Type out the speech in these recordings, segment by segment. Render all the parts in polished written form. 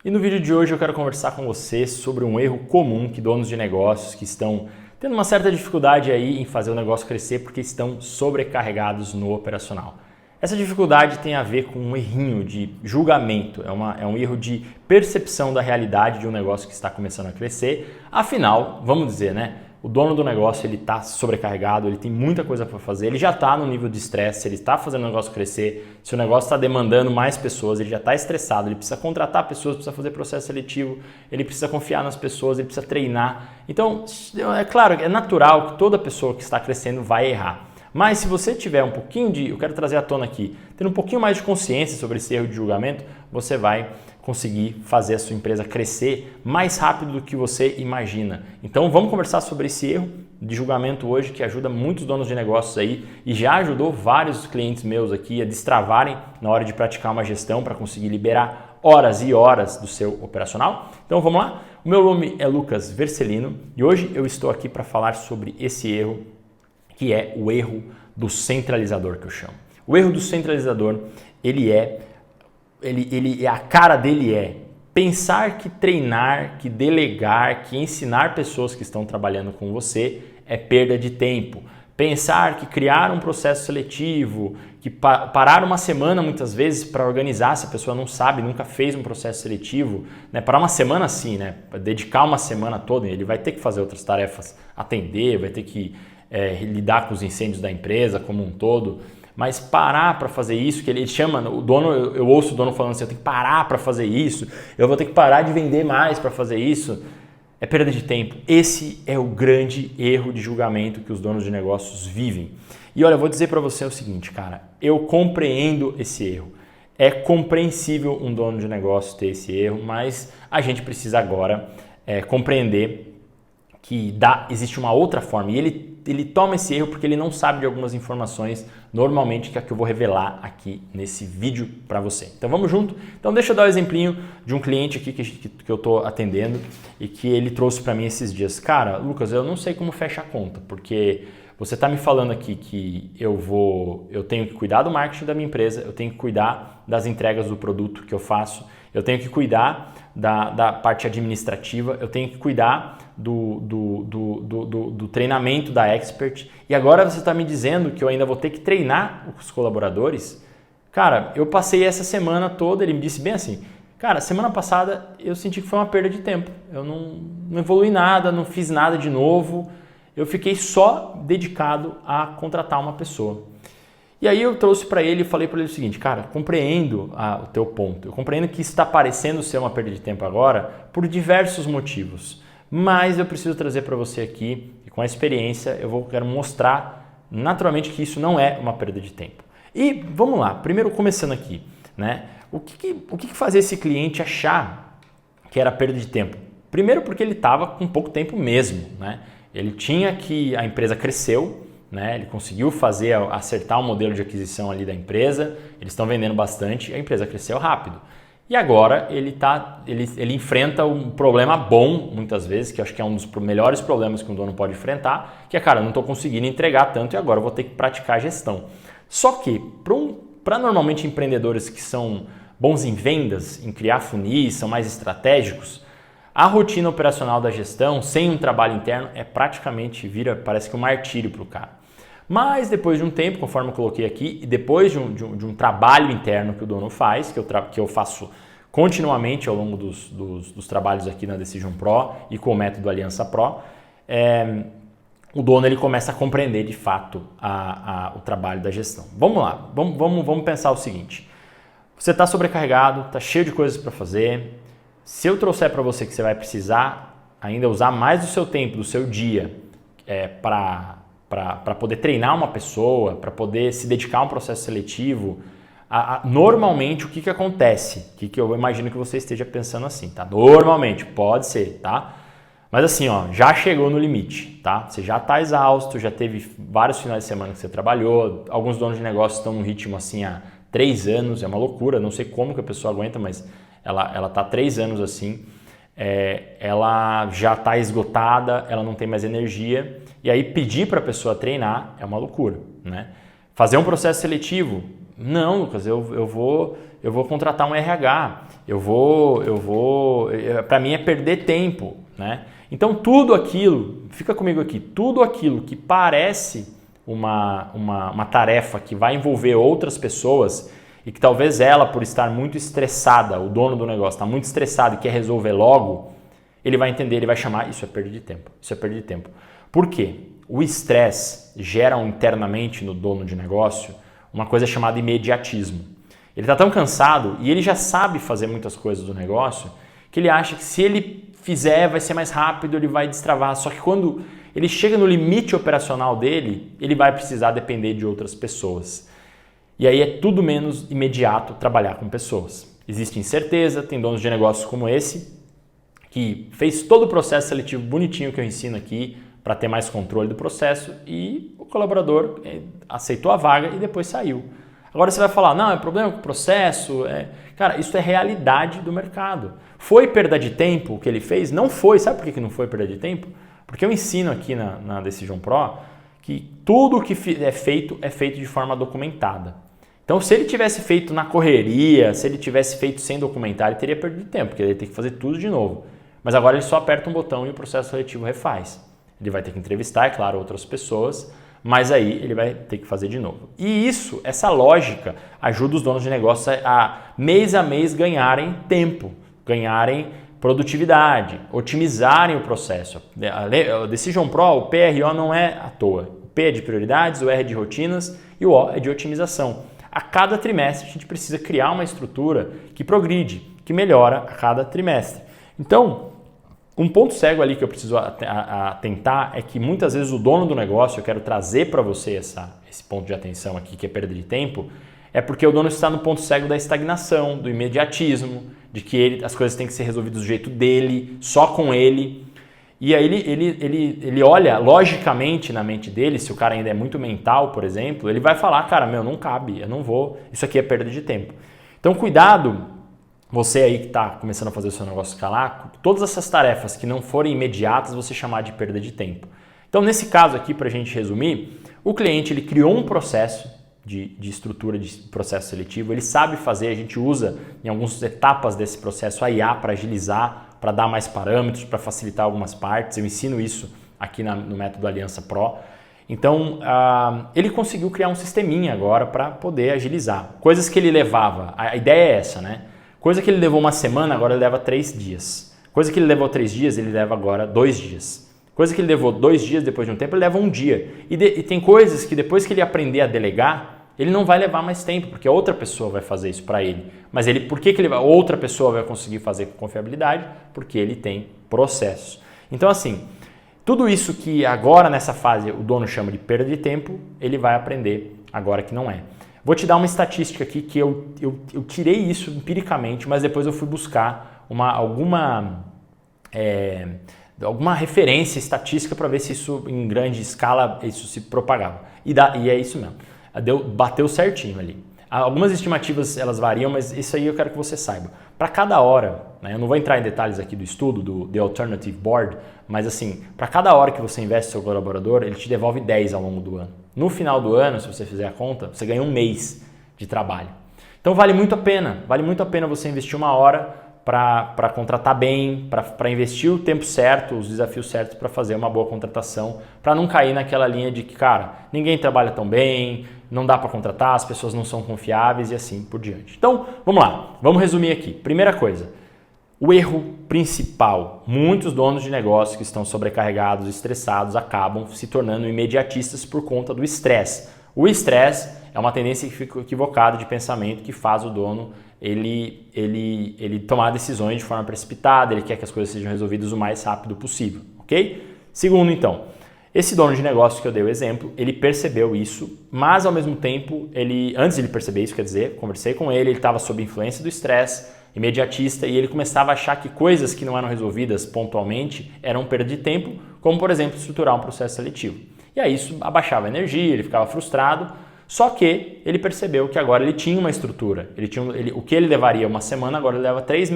E no vídeo de hoje eu quero conversar com você sobre um erro comum que donos de negócios que estão tendo uma certa dificuldade aí em fazer o negócio crescer porque estão sobrecarregados no operacional. Essa dificuldade tem a ver com um errinho de julgamento, é um erro de percepção da realidade de um negócio que está começando a crescer. Afinal, vamos dizer, né? O dono do negócio ele está sobrecarregado, ele tem muita coisa para fazer, ele já está no nível de estresse, ele está fazendo o negócio crescer, se o negócio está demandando mais pessoas, ele já está estressado, ele precisa contratar pessoas, precisa fazer processo seletivo, ele precisa confiar nas pessoas, ele precisa treinar. Então, é claro, é natural que toda pessoa que está crescendo vai errar. Mas se você tiver um pouquinho eu quero trazer à tona aqui, tendo um pouquinho mais de consciência sobre esse erro de julgamento, você vai conseguir fazer a sua empresa crescer mais rápido do que você imagina. Então vamos conversar sobre esse erro de julgamento hoje que ajuda muitos donos de negócios aí e já ajudou vários clientes meus aqui a destravarem na hora de praticar uma gestão para conseguir liberar horas e horas do seu operacional. Então vamos lá? O meu nome é Lucas Vercelino e hoje eu estou aqui para falar sobre esse erro que é o erro do centralizador que eu chamo. O erro do centralizador, a cara dele é pensar que treinar, que delegar, que ensinar pessoas que estão trabalhando com você é perda de tempo. Pensar que criar um processo seletivo, que parar uma semana muitas vezes para organizar, se a pessoa não sabe, nunca fez um processo seletivo, né? Parar uma semana sim, né? Dedicar uma semana toda, ele vai ter que fazer outras tarefas, atender, vai ter que lidar com os incêndios da empresa como um todo, mas parar para fazer isso, que ele chama, o dono, eu ouço o dono falando assim, eu tenho que parar para fazer isso, eu vou ter que parar de vender mais para fazer isso, é perda de tempo. Esse é o grande erro de julgamento que os donos de negócios vivem. E olha, eu vou dizer para você o seguinte, cara, eu compreendo esse erro. É compreensível um dono de negócio ter esse erro, mas a gente precisa agora compreender que existe uma outra forma e ele toma esse erro porque ele não sabe de algumas informações normalmente que é que eu vou revelar aqui nesse vídeo para você. Então vamos junto? Então deixa eu dar um exemplinho de um cliente aqui que eu estou atendendo e que ele trouxe para mim esses dias. Cara, Lucas, eu não sei como fecha a conta, porque você está me falando aqui que eu tenho que cuidar do marketing da minha empresa, eu tenho que cuidar das entregas do produto que eu faço, eu tenho que cuidar da parte administrativa, eu tenho que cuidar do treinamento da expert e agora você está me dizendo que eu ainda vou ter que treinar os colaboradores? Cara, eu passei essa semana toda, ele me disse bem assim, cara, semana passada eu senti que foi uma perda de tempo, eu não evolui nada, não fiz nada de novo, eu fiquei só dedicado a contratar uma pessoa. E aí eu trouxe para ele e falei para ele o seguinte, cara, compreendo o teu ponto, eu compreendo que isso está parecendo ser uma perda de tempo agora por diversos motivos, mas eu preciso trazer para você aqui, e com a experiência quero mostrar naturalmente que isso não é uma perda de tempo. E vamos lá, primeiro começando aqui, né? O que fazia esse cliente achar que era perda de tempo? Primeiro porque ele estava com pouco tempo mesmo, né? A empresa cresceu, né? Ele conseguiu acertar o modelo de aquisição ali da empresa, eles estão vendendo bastante, a empresa cresceu rápido. E agora ele enfrenta um problema bom, muitas vezes, que eu acho que é um dos melhores problemas que um dono pode enfrentar, que é, cara, eu não estou conseguindo entregar tanto e agora eu vou ter que praticar a gestão. Só que, para normalmente empreendedores que são bons em vendas, em criar funis, são mais estratégicos, a rotina operacional da gestão, sem um trabalho interno, parece que um martírio para o cara. Mas depois de um tempo, conforme eu coloquei aqui, e depois de um trabalho interno que o dono faz, que eu faço continuamente ao longo dos trabalhos aqui na Decision Pro e com o método Aliança Pro, o dono ele começa a compreender de fato o trabalho da gestão. Vamos lá, vamos pensar o seguinte, você está sobrecarregado, está cheio de coisas para fazer, se eu trouxer para você que você vai precisar ainda usar mais do seu tempo, do seu dia para poder treinar uma pessoa, para poder se dedicar a um processo seletivo, normalmente o que acontece? Que eu imagino que você esteja pensando assim, tá? Normalmente, pode ser, tá? Mas assim, ó, já chegou no limite, tá? Você já está exausto, já teve vários finais de semana que você trabalhou, alguns donos de negócio estão num ritmo assim há 3 anos, é uma loucura, não sei como que a pessoa aguenta, mas ela está há 3 anos assim, ela já está esgotada, ela não tem mais energia, e aí pedir para a pessoa treinar é uma loucura, né? Fazer um processo seletivo, não, Lucas, eu vou contratar um RH, para mim é perder tempo, né? Então tudo aquilo, fica comigo aqui, tudo aquilo que parece uma tarefa que vai envolver outras pessoas e que talvez ela, por estar muito estressada, o dono do negócio está muito estressado e quer resolver logo, ele vai entender, ele vai chamar, isso é perda de tempo, isso é perda de tempo. Por quê? O estresse gera internamente no dono de negócio uma coisa chamada imediatismo. Ele está tão cansado e ele já sabe fazer muitas coisas do negócio que ele acha que se ele fizer vai ser mais rápido, ele vai destravar. Só que quando ele chega no limite operacional dele, ele vai precisar depender de outras pessoas. E aí é tudo menos imediato trabalhar com pessoas. Existe incerteza, tem donos de negócios como esse, que fez todo o processo seletivo bonitinho que eu ensino aqui para ter mais controle do processo e o colaborador aceitou a vaga e depois saiu. Agora você vai falar, não, é problema com o processo. Cara, isso é realidade do mercado. Foi perda de tempo o que ele fez? Não foi. Sabe por que não foi perda de tempo? Porque eu ensino aqui na Decision Pro que tudo que é feito de forma documentada. Então, se ele tivesse feito na correria, se ele tivesse feito sem documentar, ele teria perdido tempo, porque ele ia ter que fazer tudo de novo. Mas agora ele só aperta um botão e o processo seletivo refaz. Ele vai ter que entrevistar, é claro, outras pessoas, mas aí ele vai ter que fazer de novo. E essa lógica, ajuda os donos de negócio a mês ganharem tempo, ganharem produtividade, otimizarem o processo. A Decision Pro, o PRO não é à toa. O P é de prioridades, o R é de rotinas e o O é de otimização. A cada trimestre a gente precisa criar uma estrutura que progride, que melhora a cada trimestre. Então, um ponto cego ali que eu preciso atentar é que muitas vezes o dono do negócio, eu quero trazer para você esse ponto de atenção aqui, que é perda de tempo, é porque o dono está no ponto cego da estagnação, do imediatismo, de que as coisas têm que ser resolvidas do jeito dele, só com ele. E aí ele olha logicamente na mente dele, se o cara ainda é muito mental, por exemplo, ele vai falar, cara, não cabe, eu não vou, isso aqui é perda de tempo. Então cuidado, você aí que está começando a fazer o seu negócio escalar, todas essas tarefas que não forem imediatas, você chamar de perda de tempo. Então, nesse caso aqui, para a gente resumir, o cliente ele criou um processo de estrutura de processo seletivo, ele sabe fazer, a gente usa em algumas etapas desse processo a IA para agilizar, para dar mais parâmetros, para facilitar algumas partes. Eu ensino isso aqui no método Aliança Pro. Então, ele conseguiu criar um sisteminha agora para poder agilizar. Coisas que ele levava, a ideia é essa, né? Coisa que ele levou uma semana, agora ele leva 3 dias. Coisa que ele levou 3 dias, ele leva agora 2 dias. Coisa que ele levou 2 dias depois de um tempo, ele leva 1 dia. E tem coisas que depois que ele aprender a delegar, ele não vai levar mais tempo, porque outra pessoa vai fazer isso para ele. Mas por que outra pessoa vai conseguir fazer com confiabilidade? Porque ele tem processo. Então assim, tudo isso que agora nessa fase o dono chama de perda de tempo, ele vai aprender agora que não é. Vou te dar uma estatística aqui que eu tirei isso empiricamente, mas depois eu fui buscar alguma referência estatística para ver se isso em grande escala isso se propagava. E é isso mesmo. Bateu certinho ali. Algumas estimativas elas variam, mas isso aí eu quero que você saiba. Para cada hora, né, eu não vou entrar em detalhes aqui do estudo, do The Alternative Board, mas assim, para cada hora que você investe no seu colaborador, ele te devolve 10 ao longo do ano. No final do ano, se você fizer a conta, você ganha 1 mês de trabalho. Então vale muito a pena você investir 1 hora para contratar bem, para investir o tempo certo, os desafios certos para fazer uma boa contratação, para não cair naquela linha de que, cara, ninguém trabalha tão bem, não dá para contratar, as pessoas não são confiáveis e assim por diante. Então, vamos lá, vamos resumir aqui. Primeira coisa, o erro principal, muitos donos de negócio que estão sobrecarregados, estressados, acabam se tornando imediatistas por conta do estresse. O estresse é uma tendência equivocada de pensamento que faz o dono ele tomar decisões de forma precipitada, ele quer que as coisas sejam resolvidas o mais rápido possível, ok? Segundo, então, esse dono de negócio que eu dei o exemplo, ele percebeu isso, mas ao mesmo tempo, antes de ele perceber isso, quer dizer, conversei com ele estava sob influência do estresse, imediatista, e ele começava a achar que coisas que não eram resolvidas pontualmente eram perda de tempo, como por exemplo, estruturar um processo seletivo. E aí isso abaixava a energia, ele ficava frustrado, só que ele percebeu que agora ele tinha uma estrutura. O que ele levaria 1 semana, agora ele leva 3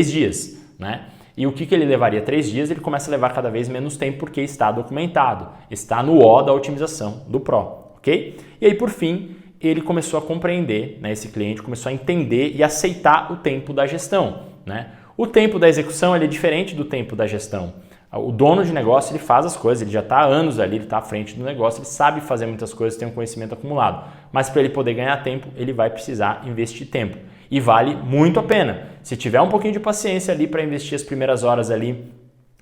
dias, né? E o que ele levaria 3 dias, ele começa a levar cada vez menos tempo porque está documentado, está no O da otimização do Pro, ok? E aí, por fim, ele começou a compreender, né, esse cliente começou a entender e aceitar o tempo da gestão, né? O tempo da execução ele é diferente do tempo da gestão. O dono de negócio ele faz as coisas, ele já está há anos ali, ele está à frente do negócio, ele sabe fazer muitas coisas, tem um conhecimento acumulado. Mas para ele poder ganhar tempo, ele vai precisar investir tempo. E vale muito a pena. Se tiver um pouquinho de paciência ali para investir as primeiras horas ali,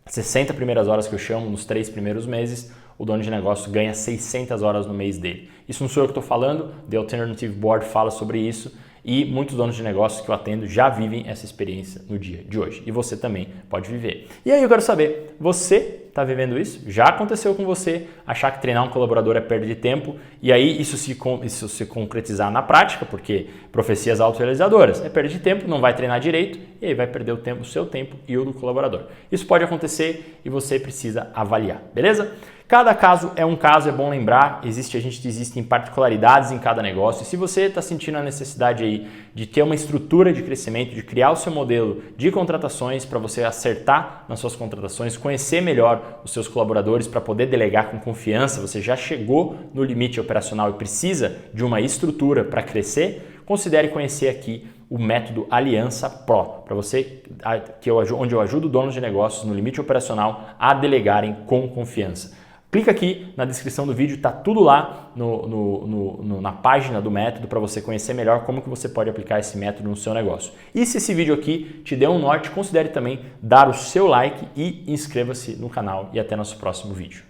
60 primeiras horas que eu chamo, nos 3 primeiros meses, o dono de negócio ganha 600 horas no mês dele. Isso não sou eu que estou falando, The Alternative Board fala sobre isso e muitos donos de negócios que eu atendo já vivem essa experiência no dia de hoje. E você também pode viver. E aí eu quero saber, você está vivendo isso? Já aconteceu com você achar que treinar um colaborador é perda de tempo e aí isso se concretizar na prática, porque profecias autorrealizadoras, é perda de tempo, não vai treinar direito e aí vai perder o seu tempo e o do colaborador. Isso pode acontecer e você precisa avaliar, beleza? Cada caso é um caso, é bom lembrar, existem particularidades em cada negócio. E se você está sentindo a necessidade aí de ter uma estrutura de crescimento, de criar o seu modelo de contratações para você acertar nas suas contratações, conhecer melhor os seus colaboradores para poder delegar com confiança, você já chegou no limite operacional e precisa de uma estrutura para crescer, considere conhecer aqui o método Aliança Pro, para você, onde eu ajudo donos de negócios no limite operacional a delegarem com confiança. Clica aqui na descrição do vídeo, está tudo lá na página do método para você conhecer melhor como que você pode aplicar esse método no seu negócio. E se esse vídeo aqui te deu um norte, considere também dar o seu like e inscreva-se no canal e até nosso próximo vídeo.